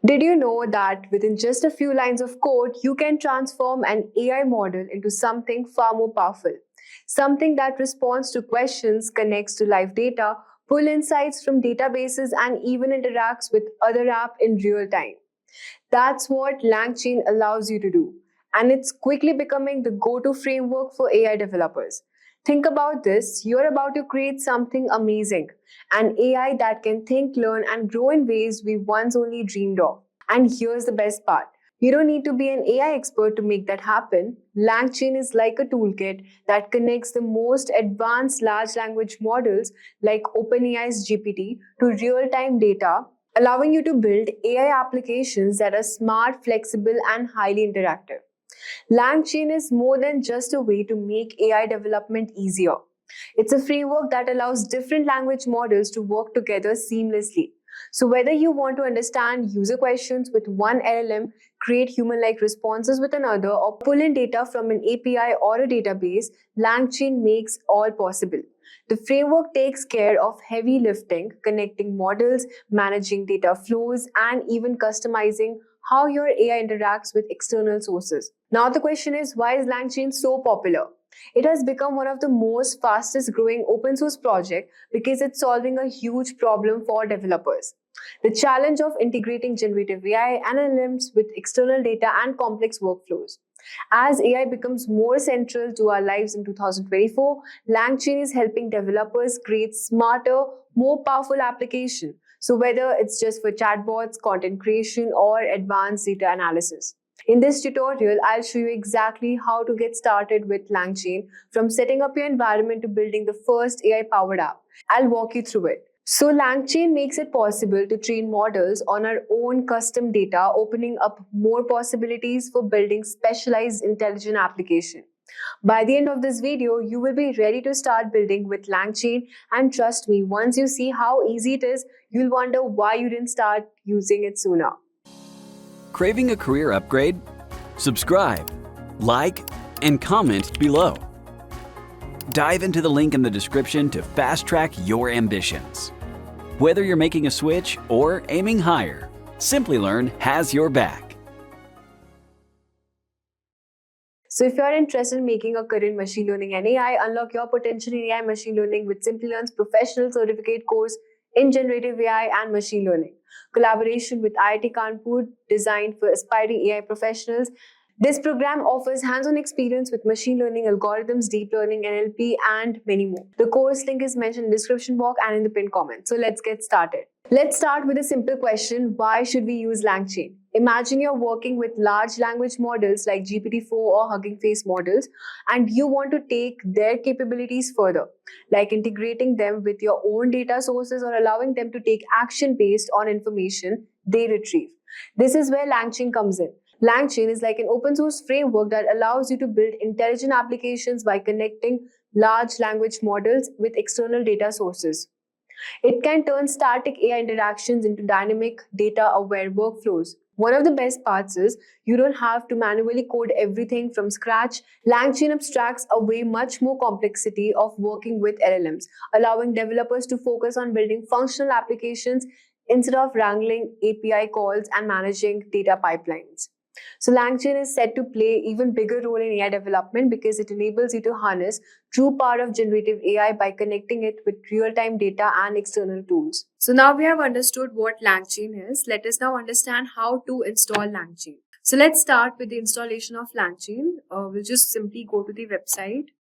Did you know that within just a few lines of code, you can transform an AI model into something far more powerful? Something that responds to questions, connects to live data, pull insights from databases, and even interacts with other apps in real time. That's what LangChain allows you to do. And it's quickly becoming the go-to framework for AI developers. Think about this. You're about to create something amazing, an AI that can think, learn, and grow in ways we once only dreamed of. And here's the best part. You don't need to be an AI expert to make that happen. LangChain is like a toolkit that connects the most advanced large language models like OpenAI's GPT to real-time data, allowing you to build AI applications that are smart, flexible, and highly interactive. LangChain is more than just a way to make AI development easier. It's a framework that allows different language models to work together seamlessly. So, whether you want to understand user questions with one LLM, create human like responses with another, or pull in data from an API or a database, LangChain makes all possible. The framework takes care of heavy lifting, connecting models, managing data flows, and even customizing how your AI interacts with external sources. Now, the question is, why is LangChain so popular? It has become one of the most fastest growing open source projects because it's solving a huge problem for developers. The challenge of integrating generative AI and LLMs with external data and complex workflows. As AI becomes more central to our lives in 2024, LangChain is helping developers create smarter, more powerful applications. So whether it's just for chatbots, content creation, or advanced data analysis. In this tutorial, I'll show you exactly how to get started with LangChain, from setting up your environment to building the first AI-powered app. I'll walk you through it. So LangChain makes it possible to train models on our own custom data, opening up more possibilities for building specialized intelligent applications. By the end of this video, you will be ready to start building with LangChain, and trust me, once you see how easy it is, you'll wonder why you didn't start using it sooner. Craving a career upgrade? Subscribe, like, and comment below. Dive into the link in the description to fast-track your ambitions. Whether you're making a switch or aiming higher, Simplilearn has your back. So if you're interested in making a career in machine learning and AI, unlock your potential in AI machine learning with Simplilearn's professional certificate course in generative AI and machine learning. Collaboration with IIT Kanpur, designed for aspiring AI professionals. This program offers hands-on experience with machine learning algorithms, deep learning, NLP, and many more. The course link is mentioned in the description box and in the pinned comment. So let's get started. Let's start with a simple question. Why should we use LangChain? Imagine you're working with large language models like GPT-4 or Hugging Face models, and you want to take their capabilities further, like integrating them with your own data sources or allowing them to take action based on information they retrieve. This is where LangChain comes in. LangChain is like an open source framework that allows you to build intelligent applications by connecting large language models with external data sources. It can turn static AI interactions into dynamic, data-aware workflows. One of the best parts is you don't have to manually code everything from scratch. LangChain abstracts away much more complexity of working with LLMs, allowing developers to focus on building functional applications instead of wrangling API calls and managing data pipelines. So LangChain is set to play even bigger role in AI development because it enables you to harness true power of generative AI by connecting it with real-time data and external tools. So now we have understood what LangChain is. Let us now understand how to install LangChain. So let's start with the installation of LangChain. We'll just simply go to the website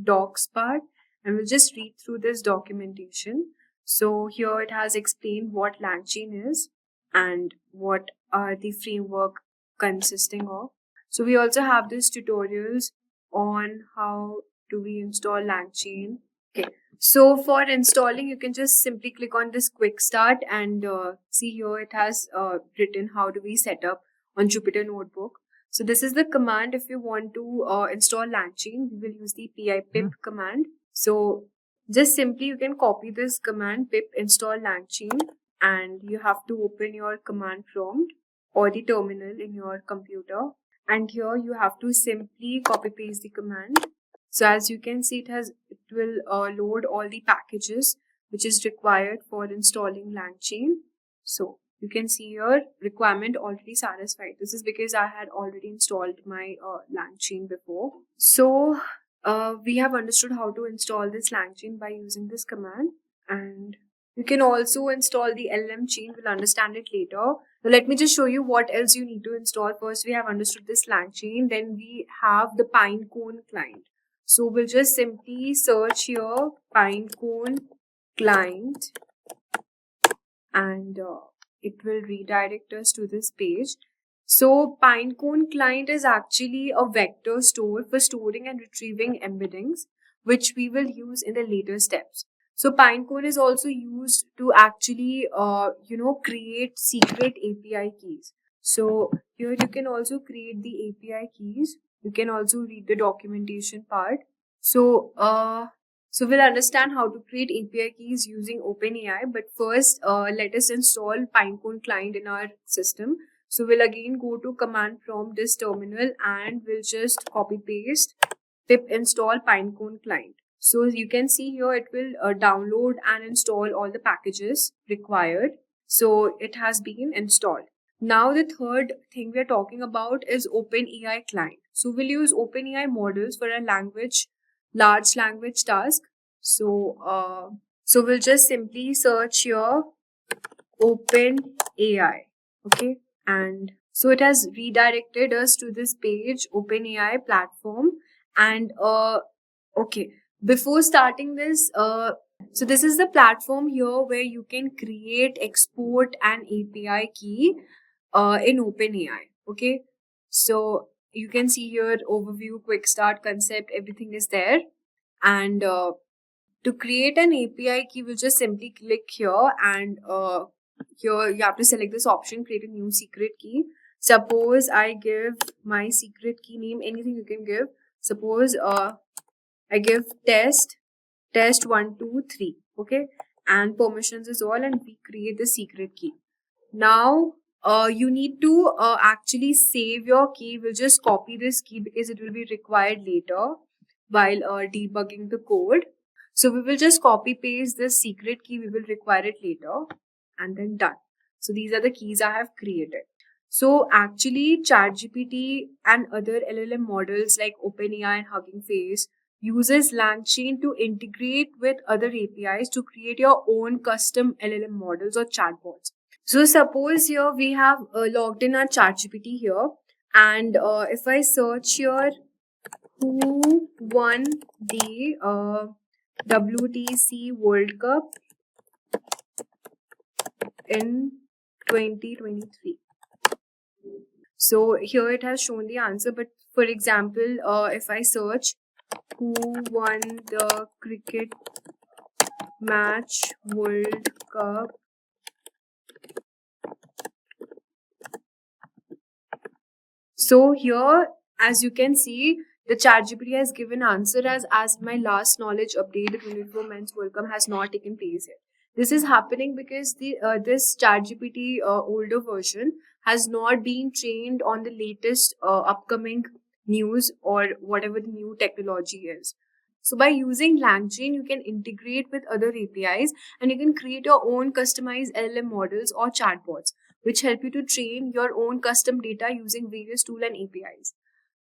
docs part, and we'll just read through this documentation. So here it has explained what LangChain is and what are the framework consisting of. So we also have these tutorials on how do we install LangChain. Okay, so for installing, you can just simply click on this quick start and see here it has written how do we set up on Jupyter Notebook. So this is the command. If you want to install LangChain, we will use the pip command. So just simply you can copy this command pip install LangChain, and you have to open your command prompt or the terminal in your computer, and here you have to simply copy paste the command. So as you can see, it will load all the packages which is required for installing LangChain. So you can see here requirement already satisfied. This is because I had already installed my LangChain before. So we have understood how to install this LangChain by using this command, and you can also install the LLM chain. We'll understand it later. Now let me just show you what else you need to install. First, we have understood this LangChain. Then we have the Pinecone client. So we'll just simply search here Pinecone client, and it will redirect us to this page. So Pinecone client is actually a vector store for storing and retrieving embeddings, which we will use in the later steps. So Pinecone is also used to actually, create secret API keys. So here you can also create the API keys. You can also read the documentation part. So we'll understand how to create API keys using OpenAI. But first, let us install Pinecone client in our system. So we'll again go to command prompt this terminal, and we'll just copy paste pip install Pinecone client. So you can see here it will download and install all the packages required. So it has been installed. Now the third thing we are talking about is OpenAI client. So we'll use OpenAI models for a large language task. So we'll just simply search here OpenAI. Okay, and so it has redirected us to this page, OpenAI platform. And okay, before starting this, so this is the platform here where you can create, export an API key in OpenAI. Okay, so you can see here overview, quick start, concept, everything is there. And to create an API key, we'll just simply click here, and here you have to select this option, create a new secret key. Suppose I give my secret key name, anything you can give. Suppose I give test 1 2 3. Okay, and permissions is all, and we create the secret key. Now you need to actually save your key. We'll just copy this key because it will be required later while debugging the code. So we will just copy paste this secret key. We will require it later, and then done. So these are the keys I have created. So actually ChatGPT and other LLM models like OpenAI and Hugging Face uses LangChain to integrate with other APIs to create your own custom LLM models or chatbots. So suppose here we have logged in our ChatGPT here, and if I search here who won the WTC World Cup in 2023. So here it has shown the answer, but for example, if I search who won the cricket match World Cup, so here as you can see, the ChatGPT has given answer as my last knowledge update, the 2024 Men's World Cup has not taken place yet. This is happening because this ChatGPT older version has not been trained on the latest upcoming news or whatever the new technology is. So by using LangChain, you can integrate with other APIs, and you can create your own customized LLM models or chatbots, which help you to train your own custom data using various tools and APIs.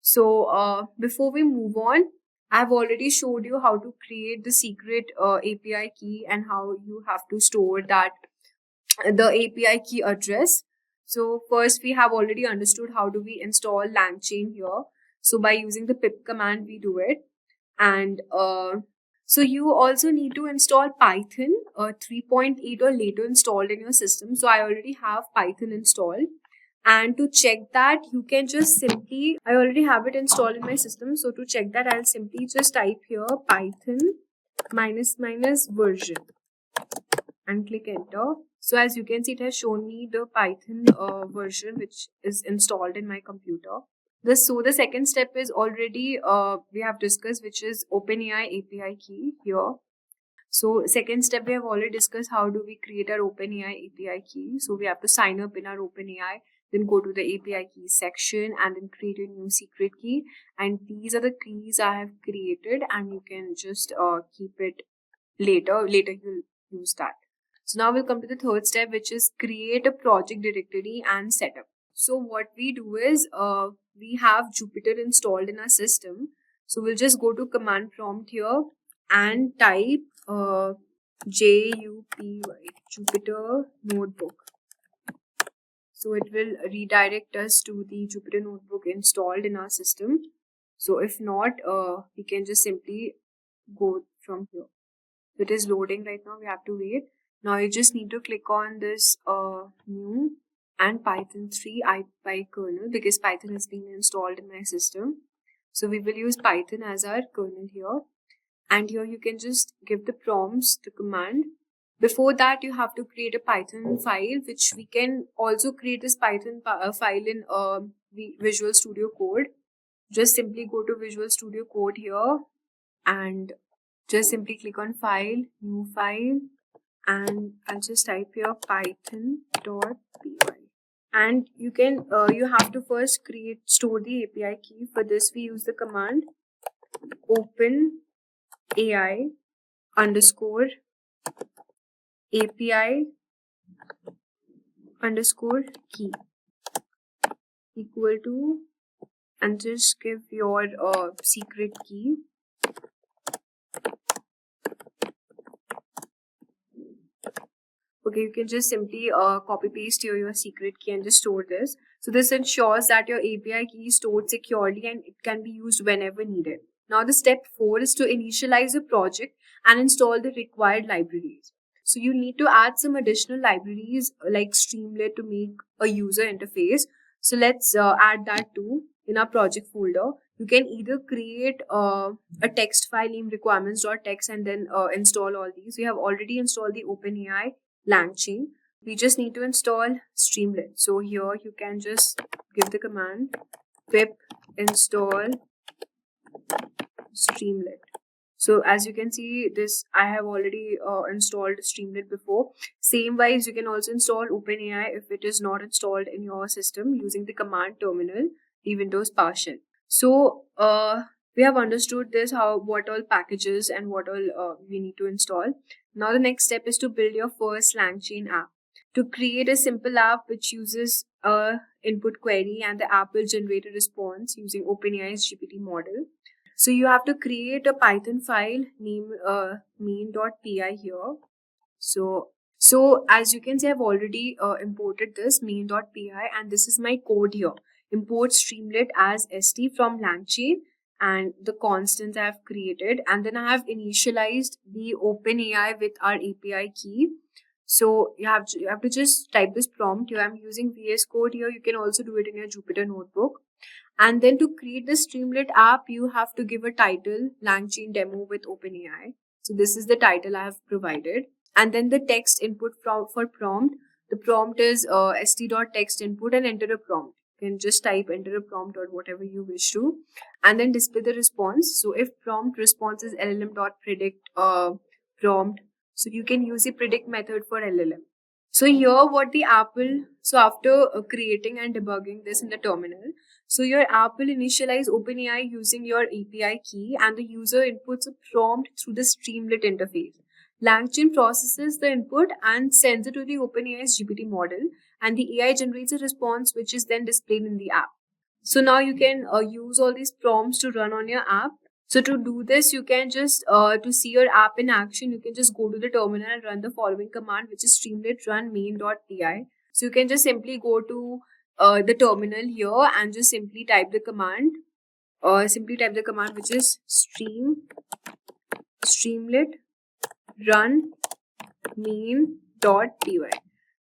So before we move on, I've already showed you how to create the secret API key and how you have to store that the API key address. So first we have already understood how do we install LangChain here. So by using the pip command we do it. And so you also need to install Python 3.8 or later installed in your system. So I already have Python installed. And to check that, you can just simply, I already have it installed in my system. So to check that, I'll simply just type here Python -- version and click enter. So as you can see, it has shown me the Python version which is installed in my computer. So the second step is already we have discussed, which is OpenAI API key here. So second step we have already discussed, how do we create our OpenAI API key. So we have to sign up in our OpenAI, then go to the API key section and then create a new secret key. And these are the keys I have created, and you can just keep it later. Later you'll use that. So now we'll come to the third step, which is create a project directory and setup. So what we do is we have Jupyter installed in our system. So we'll just go to command prompt here and type JUPY, Jupyter Notebook. So it will redirect us to the Jupyter Notebook installed in our system. So if not, we can just simply go from here. It is loading right now, we have to wait. Now you just need to click on this new and Python 3 IPy kernel, because Python is being installed in my system. So we will use Python as our kernel here. And here you can just give the prompts, the command. Before that, you have to create a Python file, which we can also create this Python file in Visual Studio Code. Just simply go to Visual Studio Code here and just simply click on File, New File, and I'll just type here python.py. And you can you have to first store the API key. For this, we use the command open AI underscore API underscore key equal to, and just give your secret key. Okay, you can just simply copy paste here your secret key and just store this. So this ensures that your API key is stored securely and it can be used whenever needed. Now the step 4 is to initialize a project and install the required libraries. So you need to add some additional libraries like Streamlit to make a user interface. So let's add that too in our project folder. You can either create a text file named requirements.txt and then install all these. We have already installed the OpenAI LangChain. We just need to install Streamlit. So here you can just give the command pip install Streamlit. So as you can see, this I have already installed Streamlit before. Same wise, you can also install OpenAI if it is not installed in your system using the command terminal, the Windows PowerShell. So we have understood this, what all packages and what all we need to install. Now the next step is to build your first LangChain app. To create a simple app which uses a input query and the app will generate a response using OpenAI's GPT model. So you have to create a Python file named main.py here. So as you can see, I've already imported this main.py and this is my code here. Import Streamlit as st from LangChain and the constants I have created, and then I have initialized the OpenAI with our API key. So you have to just type this prompt here. I'm using VS Code here. You can also do it in your Jupyter Notebook. And then to create the Streamlit app, you have to give a title, LangChain demo with OpenAI. So this is the title I have provided. And then the text input for prompt. The prompt is st.text input and enter a prompt. You can just type enter a prompt or whatever you wish to. And then display the response. So if prompt response is llm.predict prompt, so you can use the predict method for LLM. So here what the app will, so after creating and debugging this in the terminal, so your app will initialize OpenAI using your API key and the user inputs a prompt through the Streamlit interface. LangChain processes the input and sends it to the OpenAI's GPT model, and the AI generates a response which is then displayed in the app. So now you can use all these prompts to run on your app. So to do this, you can just, to see your app in action, you can just go to the terminal and run the following command, which is streamlit run main.py. So you can just simply go to the terminal here and just simply type the command, which is streamlit run main.py.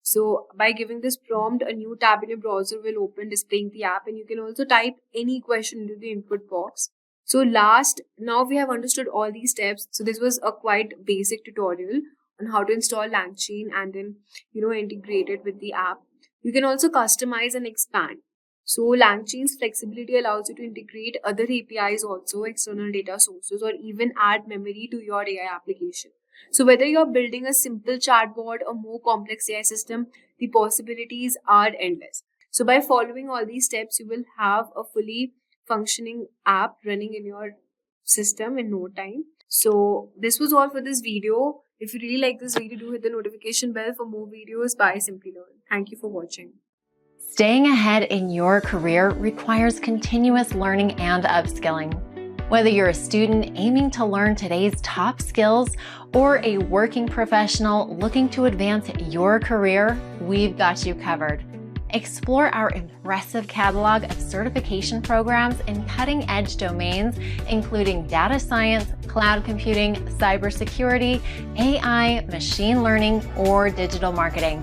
So by giving this prompt, a new tab in your browser will open displaying the app, and you can also type any question into the input box. So now we have understood all these steps. So this was a quite basic tutorial on how to install LangChain and then, integrate it with the app. You can also customize and expand. So LangChain's flexibility allows you to integrate other APIs also, external data sources, or even add memory to your AI application. So whether you're building a simple chatbot or more complex AI system, the possibilities are endless. So by following all these steps, you will have a fully functioning app running in your system in no time. So this was all for this video. If you really like this video, do hit the notification bell for more videos by Simplilearn. Thank you for watching. Staying ahead in your career requires continuous learning and upskilling. Whether you're a student aiming to learn today's top skills or a working professional looking to advance your career, we've got you covered. Explore our impressive catalog of certification programs in cutting-edge domains, including data science, cloud computing, cybersecurity, AI, machine learning, or digital marketing.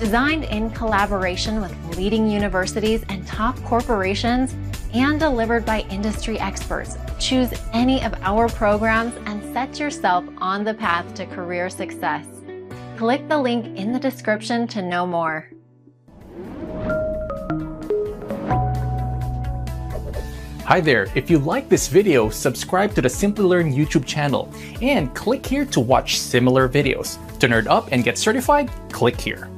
Designed in collaboration with leading universities and top corporations, and delivered by industry experts, choose any of our programs and set yourself on the path to career success. Click the link in the description to know more. Hi there, if you like this video, subscribe to the Simplilearn YouTube channel and click here to watch similar videos. To nerd up and get certified, click here.